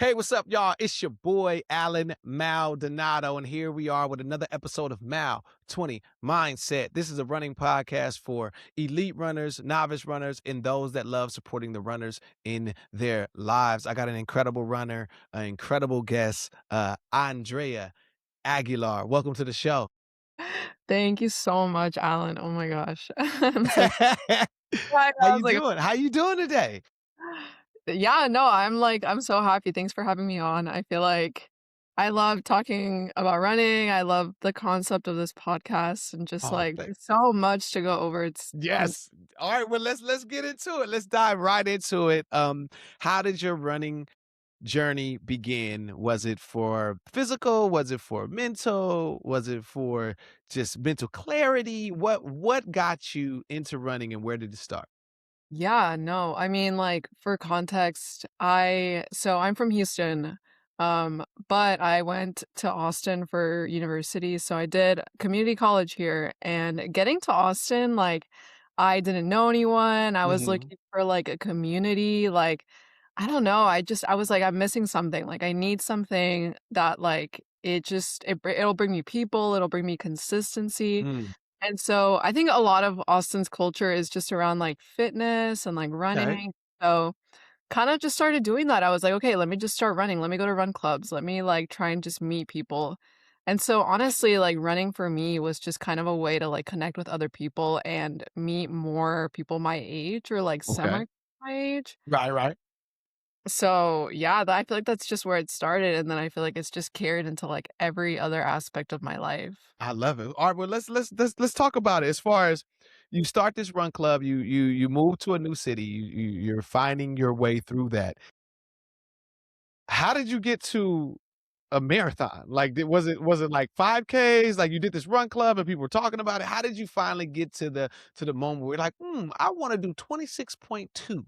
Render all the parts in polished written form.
Hey, what's up, y'all? It's your boy, Allen Maldonado, and here we are with another episode of Mal 20 Mindset. This is a running podcast for elite runners, novice runners, and those that love supporting the runners in their lives. I got an incredible runner, an incredible guest, Andrea Aguilar. Welcome to the show. Thank you so much, Alan. Oh my gosh. I'm so glad. How I you was like, doing? How you doing today? yeah, no, I'm so happy. Thanks for having me on. I feel like I love talking about running. I love the concept of this podcast and just Oh, like thank there's so much to go over. It's Yes. All right. Well, let's get into it. Let's dive right into it. How did your running journey begin? Was it for physical? Was it for mental? Was it for just mental clarity? What got you into running and where did it start? Yeah, no. I mean, like for context, I'm from Houston, but I went to Austin for university. So I did community college here, and getting to Austin, like I didn't know anyone. I was Hmm. looking for like a community, like I don't know. I was like, I'm missing something. Like I need something that like it'll bring me people, it'll bring me consistency. Mm, And so I think a lot of Austin's culture is just around like fitness and like okay. running. So kind of just started doing that. I was like, okay, let me just start running. Let me go to run clubs. Let me like try and just meet people. And so honestly, like running for me was just kind of a way to like connect with other people and meet more people my age or like Okay. semi my age. Right, right. So yeah, I feel like that's just where it started. And then I feel like it's just carried into like every other aspect of my life. I love it. All right, well, let's talk about it. As far as you start this run club, you move to a new city. You're finding your way through that. How did you get to a marathon? Like, was it like 5Ks? Like, you did this run club and people were talking about it? How did you finally get to the moment where you're like, I wanna do 26.2?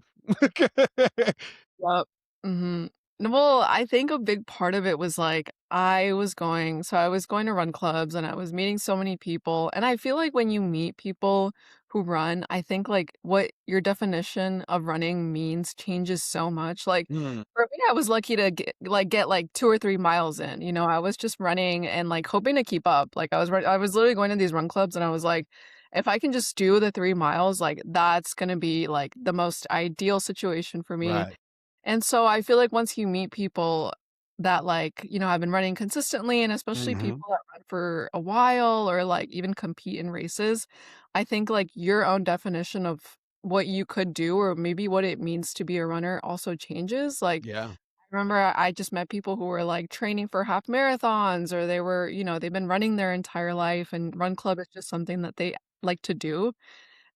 Yep. Mhm. Well, I think a big part of it was, like, I was going to run clubs and I was meeting so many people, and I feel like when you meet people who run, I think, like, what your definition of running means changes so much, like, Mm, for me, I was lucky to get 2 or 3 miles in, you know, I was just running and, like, hoping to keep up, like, I was literally going to these run clubs and I was like, "If I can just do the 3 miles, like, that's gonna be, like, the most ideal situation for me." right. And so I feel like once you meet people that like, you know, have been running consistently and especially Mhm. people that run for a while or like even compete in races, I think like your own definition of what you could do or maybe what it means to be a runner also changes. Like Yeah. I remember I just met people who were like training for half marathons or they were, you know, they've been running their entire life and run club is just something that they like to do.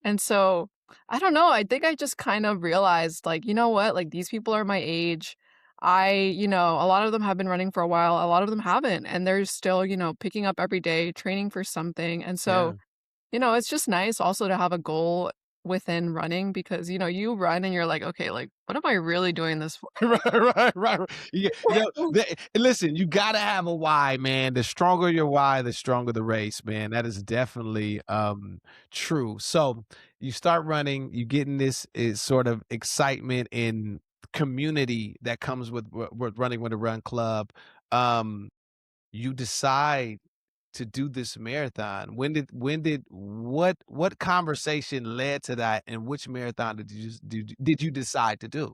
And so, I don't know, I think I just kind of realized, like, you know what? Like, these people are my age. You know, a lot of them have been running for a while, a lot of them haven't, and they're still, you know, picking up every day, training for something. And so, Yeah. you know, it's just nice also to have a goal within running because, you know, you run and you're like, okay, like, what am I really doing this for? Right. Listen, you gotta have a why, man. The stronger your why, the stronger the race, man. That is definitely true. So you start running, you getting this is sort of excitement and community that comes with running with a run club. Um, you decide to do this marathon. What conversation led to that, and which marathon did you decide to do?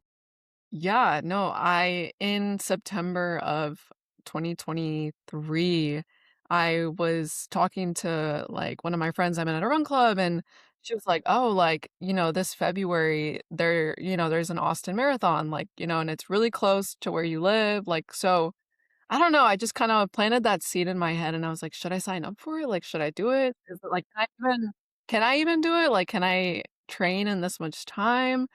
Yeah, no, I in September of 2023, I was talking to like one of my friends I met at a run club and she was like, "Oh, like, you know, this February there, you know, there's an Austin Marathon, like, you know, and it's really close to where you live." Like, so I don't know, I just kind of planted that seed in my head and I was like, "Should I sign up for it? Like, should I do it? Is it like can I even do it? Like, can I train in this much time?"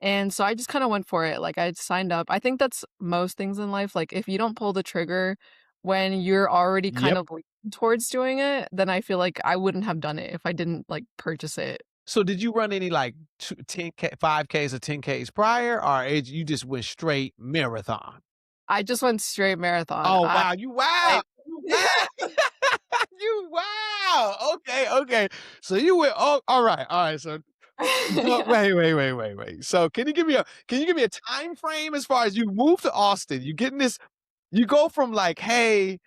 And so I just kinda went for it, like, I signed up. I think that's most things in life, like, if you don't pull the trigger when you're already kind Yep. of leaning towards doing it, then I feel like I wouldn't have done it if I didn't, like, purchase it. So did you run any like 10K, 5Ks or 10Ks prior, or you just went straight marathon? I just went straight marathon. Oh wow, you wow, I you wow, you wow. Okay, okay. So you went. Oh, all right, all right. So So Yeah. wait. So can you give me a time frame as far as you move to Austin? You getting this you go from like, "Hey,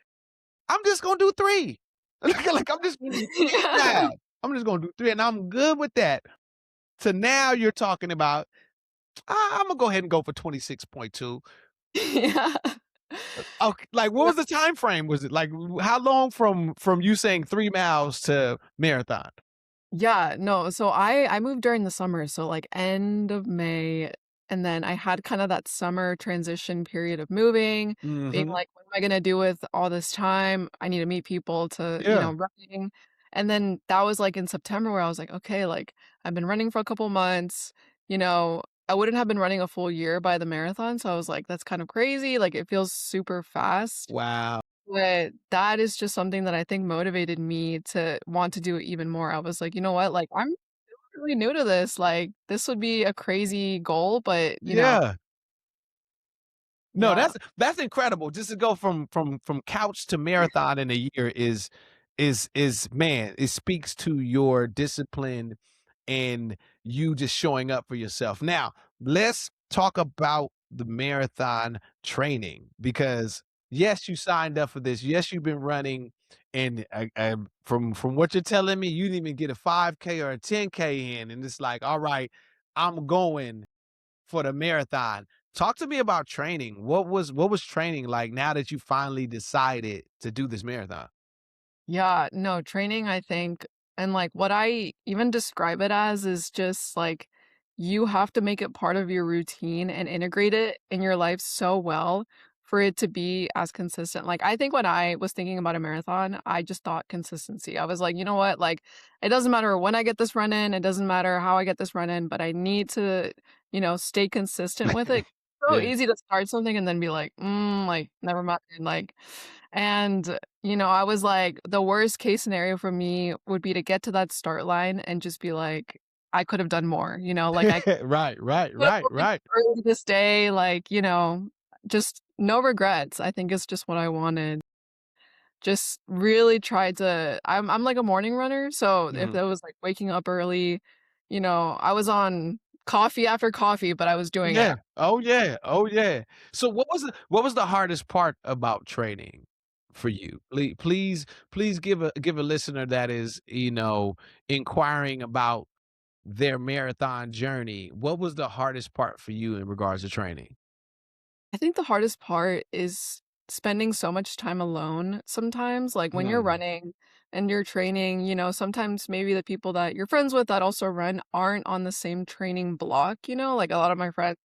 I'm just gonna do 3." Like, I'm just gonna do 3 Yeah. miles. I'm just gonna do 3 and I'm good with that. So now you're talking about, Imma go ahead and go for 26.2." Yeah. Ok like, what No. was the time frame? Was it like, how long from you saying 3 miles to marathon? Yeah, no, so I moved during the summer, so, like, end of May, and then I had kinda that summer transition period of moving, being Mhm. like, "What am I gonna do with all this time? I need to meet people to" Yeah. running, and then that was, like, in September where I was like, "Okay, like, I've been running for a couple months," you know, I wouldn't have been running a full year by the marathon, so I was like, "That's kind of crazy," like, it feels super fast. Wow. But that is just something that I think motivated me to want to do it even more. I was like, "You know what? Like, I'm really new to this. Like, this would be a crazy goal, but, Yeah. No, yeah." that's incredible. Just to go from couch to marathon in a year is man, it speaks to your discipline and you just showing up for yourself. Now, let's talk about the marathon training because yes, you signed up for this. Yes, you've been running, and from what you're telling me, you didn't even get a 5K or a 10K in, and it's like, all right, I'm going for the marathon. Talk to me about training. What was training like now that you finally decided to do this marathon? Yeah, no, training, I think and, like, what I even describe it as is just, like, you have to make it part of your routine and integrate it in your life so well for it to be as consistent. Like, I think when I was thinking about a marathon, I just thought consistency. I was like, "You know what? Like, it doesn't matter when I get this run in, it doesn't matter how I get this run in, but I need to, stay consistent with it." So Yeah. easy to start something and then be like, like, never mind, like and I was like, the worst case scenario for me would be to get to that start line and just be like, "I could have done more," like, "I Right, right, could have right, woken up right. early this day," like, just no regrets. I think it's just what I wanted. Just really tried to I'm like a morning runner, so if Mhm. that was, like, waking up early, I was on coffee after coffee, but I was doing it. Yeah. Oh, yeah. Oh, yeah. So what was the hardest part about training for you? Please give a listener that is, inquiring about their marathon journey. What was the hardest part for you in regards to training? I think the hardest part is spending so much time alone sometimes, like, when you're Hmm. running and you're training, sometimes maybe the people that you're friends with that also run aren't on the same training block, like, a lot of my friends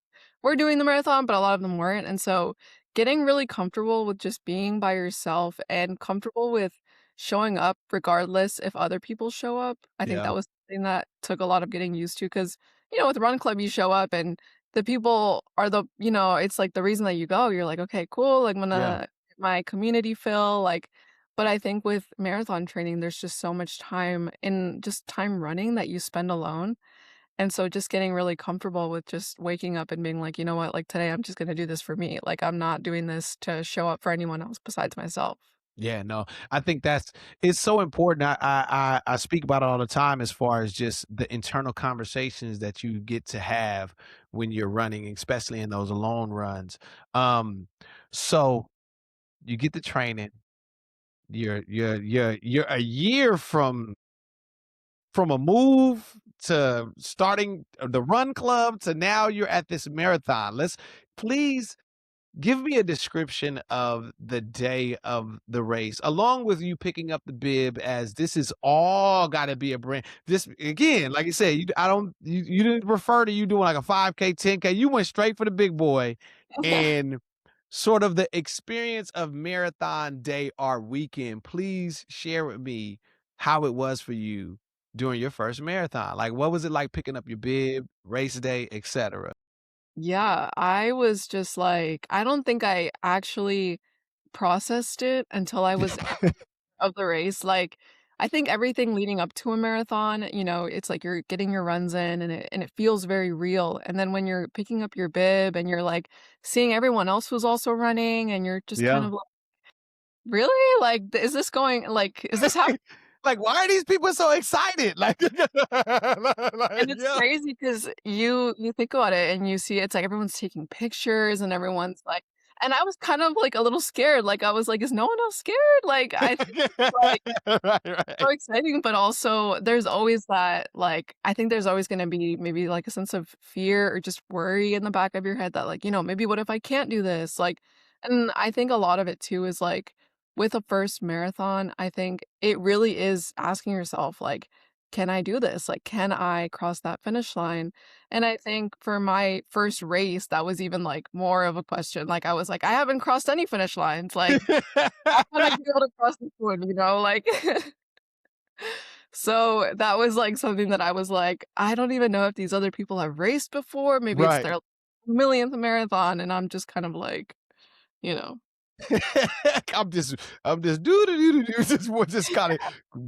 were doing the marathon, but a lot of them weren't, and so getting really comfortable with just being by yourself and comfortable with showing up regardless if other people show up, I think Yeah. that was something that took a lot of getting used to because, with Run Club, you show up and the people are it's like the reason that you go, you're like, "Okay, cool, like, I'm Yeah. gonna get my community feel," like but I think with marathon training, there's just so much time in just time running that you spend alone, and so just getting really comfortable with just waking up and being like, "You know what, like, today I'm just gonna do this for me, like, I'm not doing this to show up for anyone else besides myself." Yeah, no, I think that's it's so important. I speak about it all the time as far as just the internal conversations that you get to have when you're running, especially in those long runs. Um, so you get the training. You're a year from a move to starting the run club to now you're at this marathon. Let's please give me a description of the day of the race, along with you picking up the bib as this is all gotta be a brand this again, like you said, you didn't refer to you doing like a 5K, 10K, you went straight for the big boy, Yeah. and sort of the experience of marathon day or weekend. Please share with me how it was for you during your first marathon. Like, what was it like picking up your bib, race day, etcetera? Yeah, I was just like I don't think I actually processed it until I was of the race, like, I think everything leading up to a marathon, it's like you're getting your runs in and it feels very real, and then when you're picking up your bib and you're, like, seeing everyone else who's also running and you're just kind Yeah. of like, "Really? Like, is this going like, is this happening?" Like, why are these people so excited? Like, And like, it's yeah. crazy because you think about it and you see it's like everyone's taking pictures and everyone's like and I was kind of, like, a little scared, like, I was like, "Is no one else scared?" Like, I think it's, like, Right, so right. exciting, but also there's always that, like I think there's always gonna be maybe, like, a sense of fear or just worry in the back of your head that, like, "Maybe what if I can't do this?" Like and I think a lot of it too is, like, with a first marathon, I think it really is asking yourself, like, "Can I do this? Like, can I cross that finish line?" And I think for my first race, that was even, like, more of a question, like, I was like, "I haven't crossed any finish lines, like, how can I be able to cross this one?" Like So, that was, like, something that I was like, "I don't even know if these other people have raced before, maybe it's Right. their millionth marathon," and I'm just kind of like, you know I'm just I'm just doo doo doo doo just kind of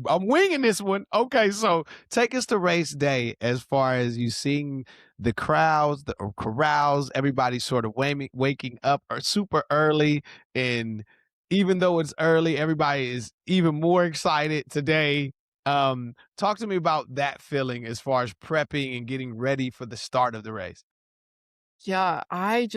I'm winging this one. Okay, so take us to race day as far as you seeing the crowds, the corrals, everybody sort of waking up or super early, and even though it's early, everybody is even more excited today. Talk to me about that feeling as far as prepping and getting ready for the start of the race. Yeah, I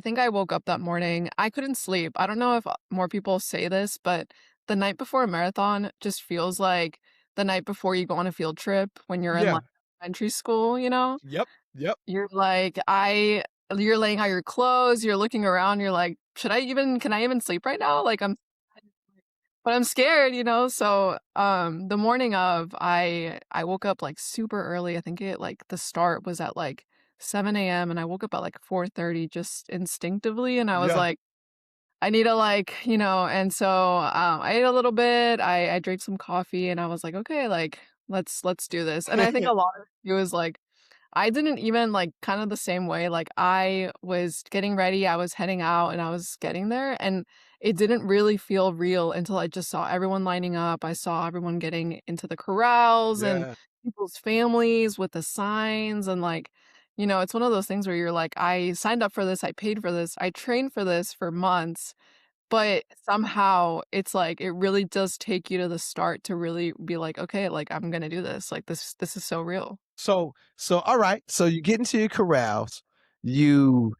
think I woke up that morning I couldn't sleep. I don't know if, more people say this, but the night before a marathon just feels like the night before you go on a field trip when you're in, Yeah. like, elementary school, you know? Yep. Yep. You're like, I you're laying out your clothes, you're looking around, you're like, can I even sleep right now? Like, but I'm scared, So, the morning of, I woke up, like, super early. I think the start was at, like, 7 AM, and I woke up at, like, 4:30 just instinctively, and I was Yeah. like, "I need to, and so, I ate a little bit, I drank some coffee, and I was like, "Okay, like, let's do this." And I think a lot of it was, like I didn't even kind of the same way, like, I was getting ready, I was heading out, and I was getting there, and it didn't really feel real until I just saw everyone lining up, I saw everyone getting into the corrals and Yeah. people's families with the signs, and, it's one of those things where you're like, "I signed up for this, I paid for this, I trained for this for months," but somehow it's like, it really does take you to the start to really be like, "Okay, like, I'm gonna do this, like, this is so real." So all right. So you get into your corrals. You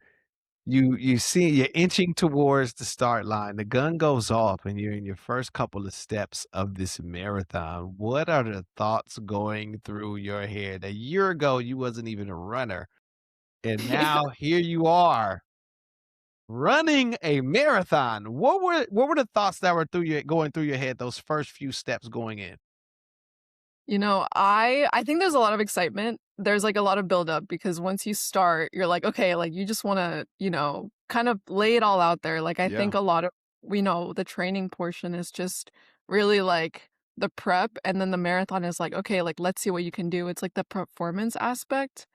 you see you're inching towards the start line. The gun goes off and you're in your first couple of steps of this marathon. What are the thoughts going through your head? A year ago you wasn't even a runner. And now here you are running a marathon. What were the thoughts that were going through your head those first few steps going in? I think there's a lot of excitement. There's, like, a lot of buildup because once you start, you're like, okay, like, you just wanna, kind of lay it all out there. Like, I think Yeah. a lot of we know the training portion is just really, like, the prep, and then the marathon is like, "Okay, like, let's see what you can do." It's like the performance aspect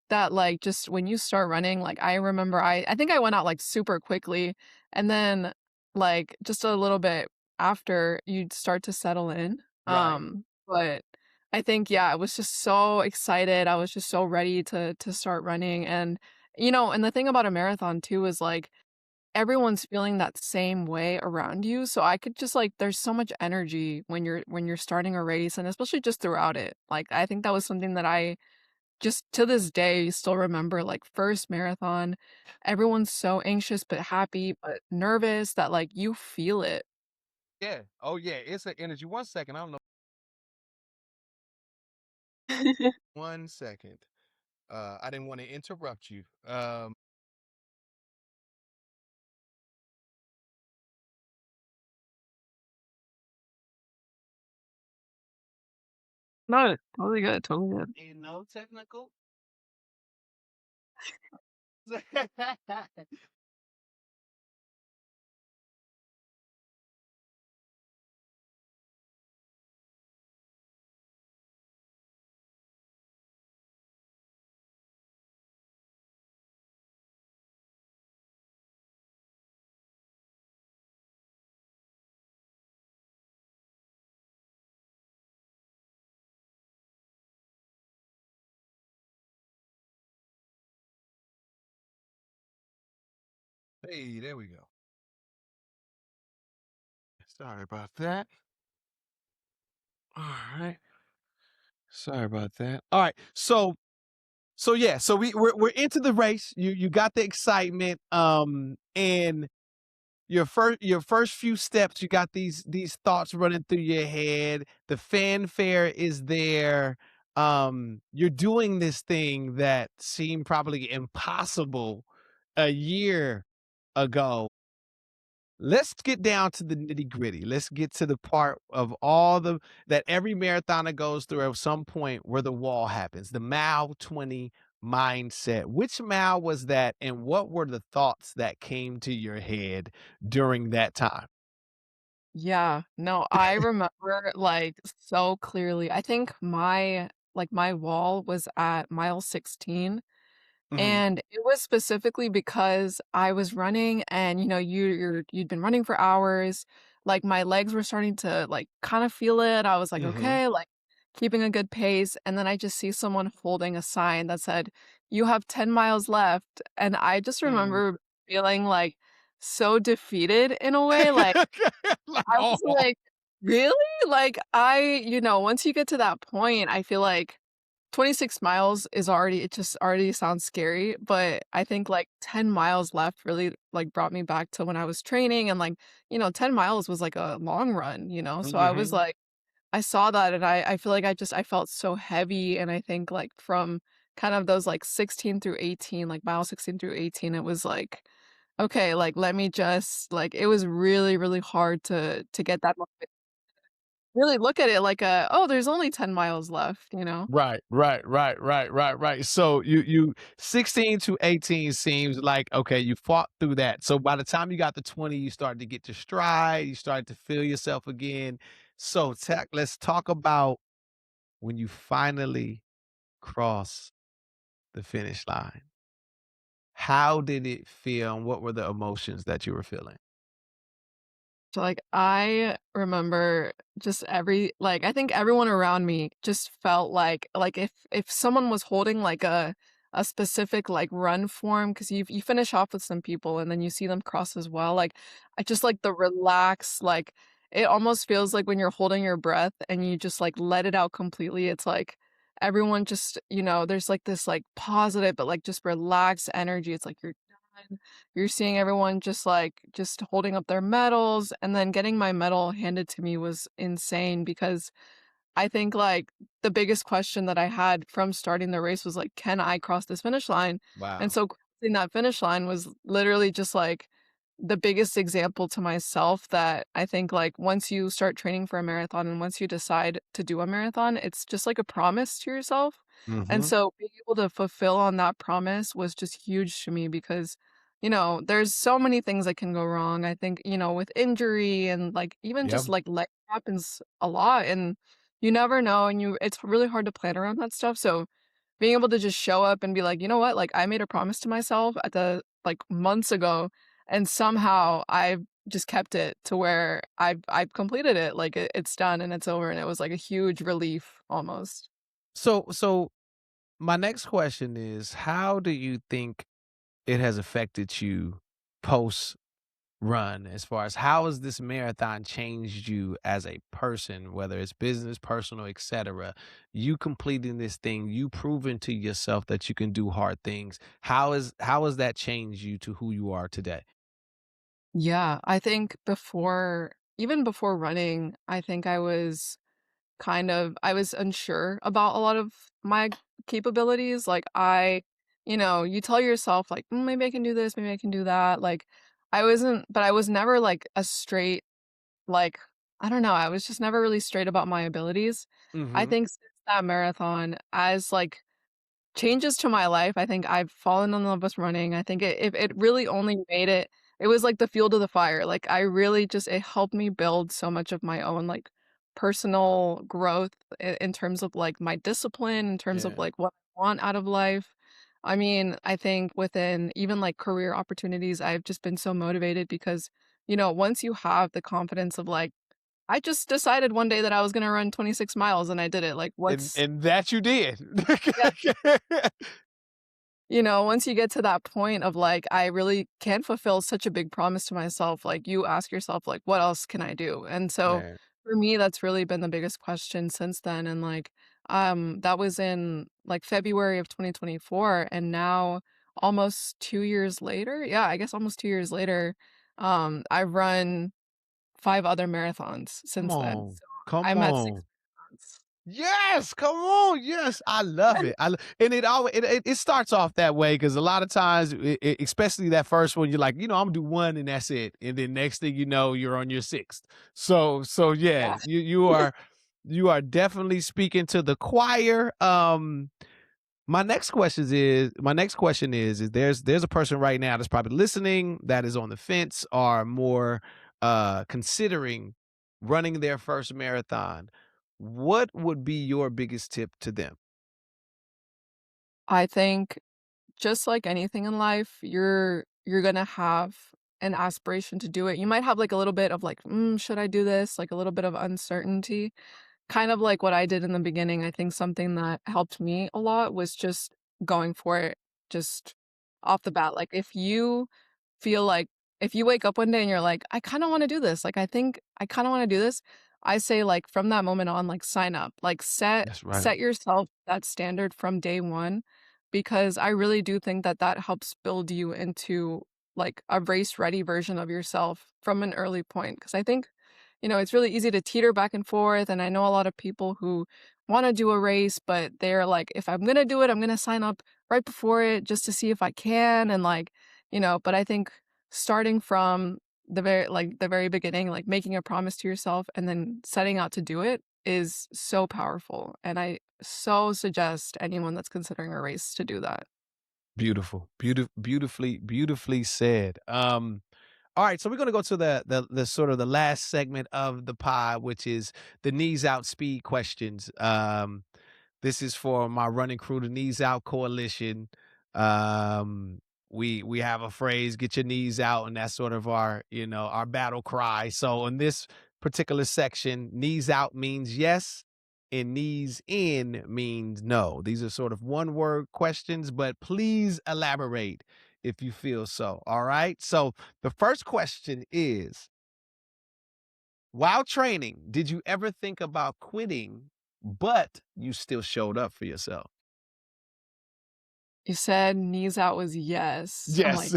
that, like, just when you start running, like, I remember I think I went out, like, super quickly, and then, like, just a little bit after, you'd start to settle in, Right. but I think, yeah, I was just so excited, I was just so ready to start running, and, and the thing about a marathon too is, like, everyone's feeling that same way around you, so I could just, there's so much energy when you're starting a race, and especially just throughout it, like, I think that was something that I just to this day, still remember, like, first marathon, everyone's so anxious but happy, but nervous that, you feel it. Yeah. Oh yeah. It's an energy. 1 second. I don't know. 1 second. I didn't want to interrupt you. No, totally good, totally good. Ain't no technical. Hey, there we go. Sorry about that. Alright. Sorry about that. Alright, so yeah, so we're into the race. You got the excitement, and your first few steps, you got these thoughts running through your head. The fanfare is there. You're doing this thing that seemed probably impossible a year ago. Let's get down to the nitty gritty. Let's get to the part of all the that every marathoner goes through at some point where the wall happens. The mile 20 mindset. Which mile was that, and what were the thoughts that came to your head during that time? Yeah, no, I remember, like, so clearly. I think my wall was at mile 16. Mhm, And it was specifically because I was running and, you'd been running for hours, like, my legs were starting to, like, kinda feel it. I was like, mhm, "Okay," like, keeping a good pace, and then I just see someone holding a sign that said, "You have 10 miles left," and I just mm. remember feeling, like, so defeated in a way, like, Like, I oh, was like, "Really?" Like, once you get to that point, I feel like 26 miles is already it just already sounds scary, but I think, like, 10 miles left really, like, brought me back to when I was training and, like, 10 miles was like a long run, so I was mhm. like I saw that and I feel like I felt so heavy, and I think, like, from kind of those, like, 16 through 18, like, mile 16 through 18, it was like, "Okay, like, let me just" like, it was really, really hard to get that really look at it like "Oh, there's only 10 miles left," you know? Right, right, right, right, right, right. So you 16 to 18 seems like okay, you fought through that. So by the time you got to 20, you started to get your stride, you started to feel yourself again. So let's talk about when you finally cross the finish line. How did it feel and what were the emotions that you were feeling? So, like, I remember just I think everyone around me just felt like if someone was holding, like, a specific, like, run form, because you finish off with some people and then you see them cross as well, like, I just like the relax, like, it almost feels like when you're holding your breath and you just, like, let it out completely, it's like everyone just there's, like, this, like, positive, but, like, just relaxed energy, it's like you're done. You're seeing everyone just holding up their medals, and then getting my medal handed to me was insane because I think, like, the biggest question that I had from starting the race was, like, "Can I cross this finish line?" And Wow. so crossing that finish line was literally just, like, the biggest example to myself that I think, like, once you start training for a marathon and once you decide to do a marathon, it's just like a promise to yourself. And Mhm. so being able to fulfill on that promise was just huge to me because, there's so many things that can go wrong. I think, with injury and, like, even Yep. just, like, life happens a lot, and you never know, and it's really hard to plan around that stuff, so being able to just show up and be like, "You know what? Like, I made a promise to myself at the like, months ago, and somehow I've just kept it to where I've completed it, like, it's done and it's over," and it was, like, a huge relief almost. So my next question is how do you think it has affected you post run as far as how has this marathon changed you as a person, whether it's business, personal, etc. You completing this thing, you proving to yourself that you can do hard things. How has that changed you to who you are today? Yeah, I think even before running, I think I was unsure about a lot of my capabilities, like, you tell yourself, like, maybe I can do this, maybe I can do that," like, I was never, like, a straight, like I don't know, I was just never really straight about my abilities. I Mhm. think since that marathon, as, like, changes to my life, I think I've fallen in love with running. I think it really only made it was like the fuel to the fire. Like, I really just it helped me build so much of my own, like, personal growth in terms of, like, my discipline, in terms of, Yeah. like, what I want out of life. I mean, I think within even, like, career opportunities, I've just been so motivated because, once you have the confidence of, like, "I just decided one day that I was gonna run 26 miles and I did it," like, what's And that you did. yeah. Once you get to that point of, like, I really can fulfill such a big promise to myself, like, you ask yourself, like, "What else can I do?" And so, Man. For me, that's really been the biggest question since then, and, like, that was in, like, February of 2024, and now almost 2 years later yeah, I guess almost 2 years later, I've run 5 other marathons Come since then, on. so Come I'm at 6 on. marathons. Yes, come on, yes, I love it. And it always it starts off that way because a lot of times, especially that first one, you're like, I'm gonna do one and that's it, and then next thing you know, you're on your sixth. So yeah, Yeah. you are definitely speaking to the choir. My next question is there's a person right now that's probably listening that is on the fence or more considering running their first marathon. What would be your biggest tip to them? I think just like anything in life, you're gonna have an aspiration to do it. You might have, like, a little bit of, like, "Mm, should I do this?" Like, a little bit of uncertainty. Kind of like what I did in the beginning, I think something that helped me a lot was just going for it, just off the bat. Like, if you feel like if you wake up one day and you're like, "I kinda wanna do this, like, I think I kinda wanna do this," I say, like, from that moment on, like, sign up. Like, That's right. set yourself that standard from day 1, because I really do think that that helps build you into, like, a race-ready version of yourself from an early point. Because I think it's really easy to teeter back and forth, and I know a lot of people who wanna do a race, but they're like, "If I'm gonna do it, I'm gonna sign up right before it just to see if I can," and, like, but I think starting from the very beginning, like, making a promise to yourself and then setting out to do it is so powerful, and I so suggest anyone that's considering a race to do that. Beautiful. Beautifully said. All right, so we're gonna go to the sort of the last segment of the pod, which is the knees out speed questions. This is for my running crew, the Knees Out Coalition. Um, we have a phrase, "Get your knees out," and that's sort of our battle cry. So in this particular section, knees out means yes, and knees in means no. These are sort of one word questions, but please elaborate if you feel so. All right. So the first question is, while training, did you ever think about quitting, but you still showed up for yourself? You said knees out was yes. I'm Yes. like,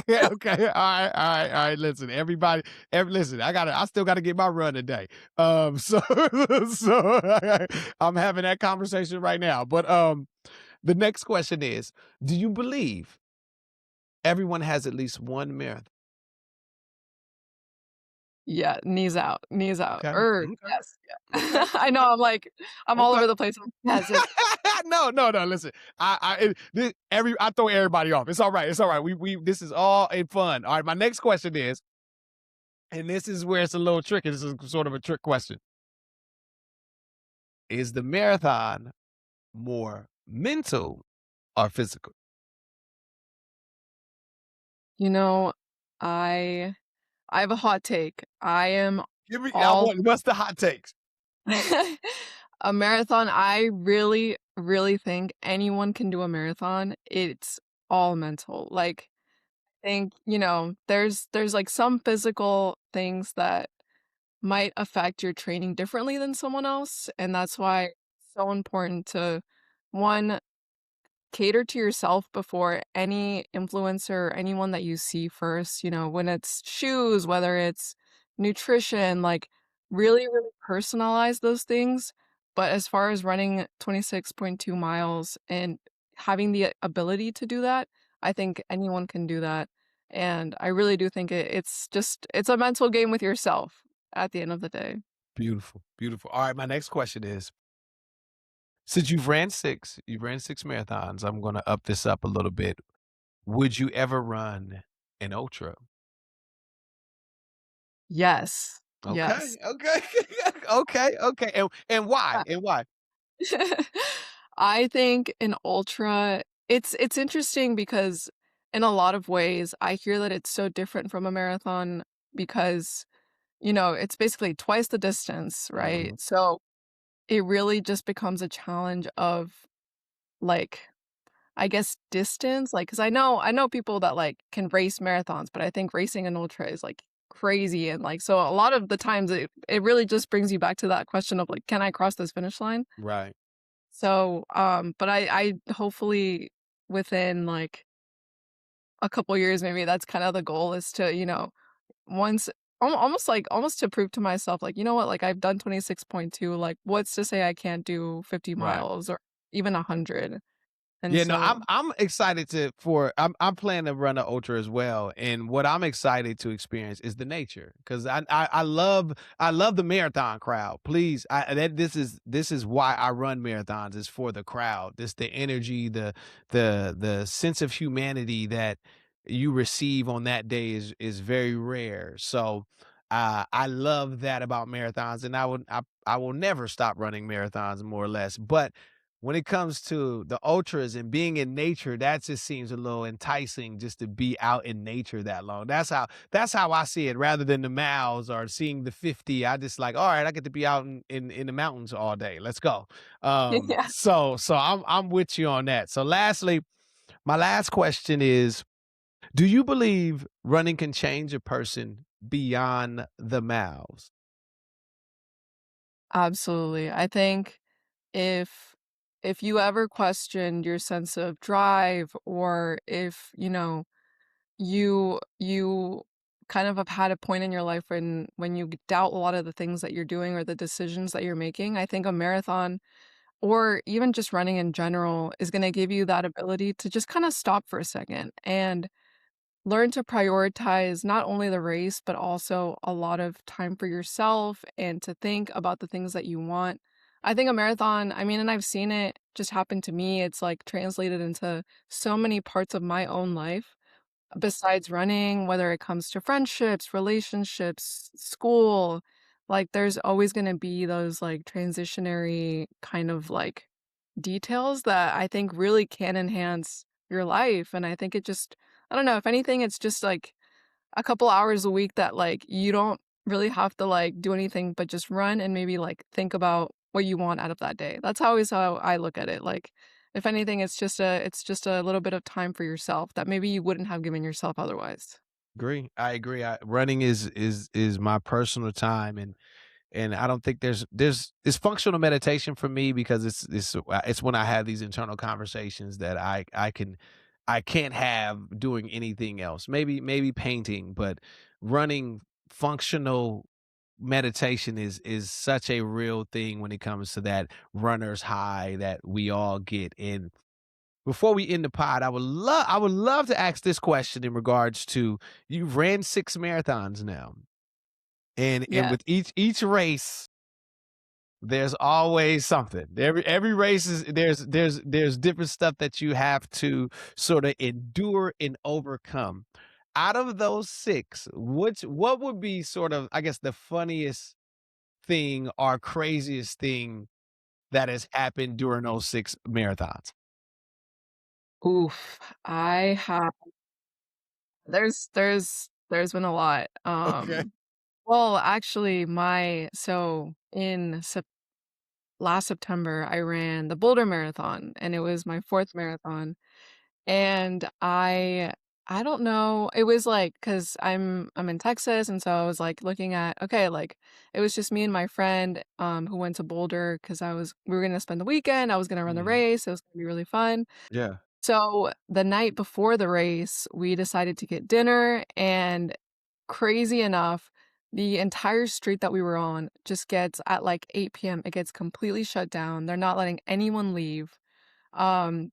Okay. All right. Listen, everybody, listen. I still gotta get my run today. So, so I'm having that conversation right now. But the next question is: do you believe everyone has at least one marathon? yeah, knees out, Okay. or Okay. yes, Okay. yeah. I know, I'm all Okay. over the place. Yes, it No, no, no. Listen, I throw everybody off. It's all right. It's all right. We this is all in fun. All right. My next question is, and this is where it's a little tricky. This is sort of a trick question. Is the marathon more mental or physical? you know, I I have a hot take. I am Give me all what's the hot takes? a marathon, I really, really think anyone can do a marathon. It's all mental. Like, I think, there's, like, some physical things that might affect your training differently than someone else, and that's why it's so important to, 1, cater to yourself before any influencer or anyone that you see first, when it's shoes, whether it's nutrition, like, really, really personalize those things. But as far as running 26.2 miles and having the ability to do that, I think anyone can do that, and I really do think it's a mental game with yourself at the end of the day. Beautiful, beautiful. All right, my next question is, since you've ran six marathons, I'm gonna up this up a little bit. Would you ever run an ultra? Yes. Okay, Yes. okay, okay. And why? And why? I think an ultra it's interesting because in a lot of ways, I hear that it's so different from a marathon because, it's basically twice the distance, right? Mhm. So, it really just becomes a challenge of, like, I guess, distance, like, 'cause I know people that, like, can race marathons, but I think racing an ultra is, like, crazy, and, like, so a lot of the times it really just brings you back to that question of, like, "Can I cross this finish line?" Right. So, but I hopefully within, like, a couple years, maybe that's kind of the goal is to, once almost to prove to myself, like, "You know what? Like, I've done 26.2, like, what's to say I can't do 50 Right. miles or even 100?" And Yeah, no, so I'm excited to for I'm planning to run an ultra as well, and what I'm excited to experience is the nature because I love the marathon crowd. Please, this is why I run marathons is for the crowd. This the energy, the sense of humanity that you receive on that day is very rare. So I love that about marathons, and I will never stop running marathons more or less. But when it comes to the ultras and being in nature, that just seems a little enticing just to be out in nature that long. That's how I see it rather than the miles or seeing the 50. I just like, all right, I get to be out in the mountains all day. Let's go. yeah. So I'm with you on that. So lastly, my last question is, do you believe running can change a person beyond the miles? Absolutely. I think if if you ever questioned your sense of drive, or if, you kind of have had a point in your life when you doubt a lot of the things that you're doing or the decisions that you're making, I think a marathon or even just running in general is going to give you that ability to just kind of stop for a second and learn to prioritize not only the race, but also a lot of time for yourself and to think about the things that you want. I think a marathon, I mean, and I've seen it just happen to me. It's like translated into so many parts of my own life besides running, whether it comes to friendships, relationships, school. Like, there's always going to be those like transitionary kind of like details that I think really can enhance your life. And I think it just, I don't know, if anything, it's just like a couple hours a week that like you don't really have to like do anything but just run and maybe like think about what you want out of that day. That's always how I look at it. Like, if anything, it's just a little bit of time for yourself that maybe you wouldn't have given yourself otherwise. Agree. I agree. Running is my personal time, and I don't think there's it's functional meditation for me because it's when I have these internal conversations that I can't have doing anything else. Maybe painting, but running functional meditation is such a real thing when it comes to that runner's high that we all get. And before we end the pod, I would love to ask this question in regards to you've ran 6 marathons now. And Yeah. with each race, there's always something. Every race is there's different stuff that you have to sort of endure and overcome. Out of those 6, what would be sort of, I guess, the funniest thing or craziest thing that has happened during those 6 marathons? Oof. I have there's been a lot. Okay. Well, actually so in last September I ran the Boulder Marathon and it was my 4th marathon. And I don't know, it was like, because I 'cause I'm in Texas, and so I was, like, looking at okay, like, it was just me and my friend, who went to Boulder because we were gonna spend the weekend, I was gonna run the Mhm. race, it was gonna be really fun. Yeah. So, the night before the race, we decided to get dinner, and crazy enough, the entire street that we were on just gets at, like, 8 p.m., it gets completely shut down, they're not letting anyone leave.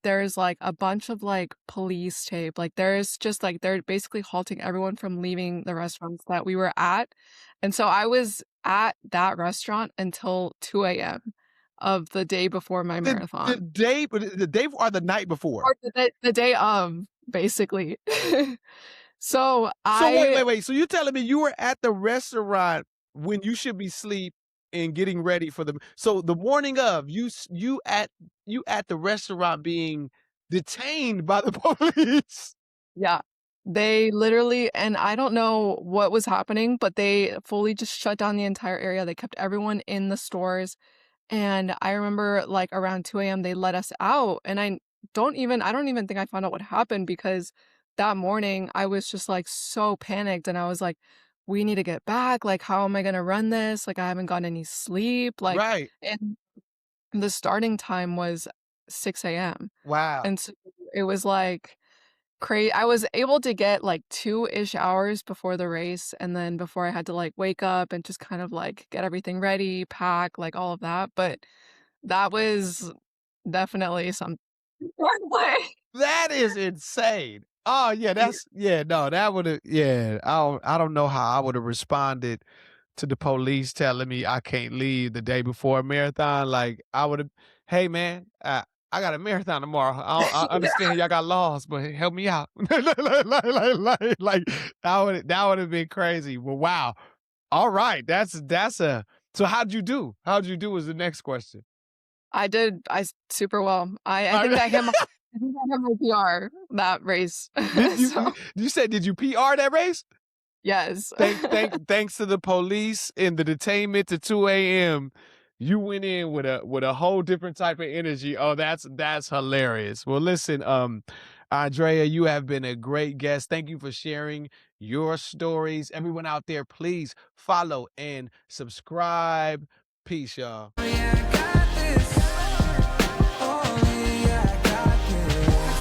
There's, like, a bunch of, like, police tape, like, there's just, like they're basically halting everyone from leaving the restaurants that we were at, and so I was at that restaurant until 2 a.m. of the day before my The marathon, day but the day or the night before? or the day of, basically. So So I wait. So you're telling me you were at the restaurant when you should be asleep and getting ready for the so the morning of, you at the restaurant being detained by the police. yeah. They literally, and I don't know what was happening, but they fully just shut down the entire area, they kept everyone in the stores. And I remember, like, around 2 a.m., they let us out, and I don't even think I found out what happened because that morning, I was just, like, so panicked, and I was like, "We need to get back, like, how am I gonna run this? Like, I haven't gotten any sleep," like, Right. and the starting time was 6 AM, Wow. and so it was, like, I was able to get, like, 2-ish hours before the race, and then before I had to, like, wake up and just kind of, like, get everything ready, pack, like, all of that, but that was definitely some That is insane. Oh, yeah, yeah, no, that would've yeah, I don't know how I would've responded to the police telling me I can't leave the day before a marathon, like, I would've, "Hey, man, I got a marathon tomorrow. I Yeah. understand y'all got laws, but help me out." Like, that would've been crazy, but wow. Alright, that's a so how'd you do? How'd you do is the next question. I s super well. I think I think I hit my PR that race. Did you So, you said did you PR that race? yes. Thanks to the police and the detainment to 2 a.m., you went in with a whole different type of energy. Oh, that's hilarious. Well, listen, Andrea, you have been a great guest. Thank you for sharing your stories. Everyone out there, please follow and subscribe. Peace, y'all.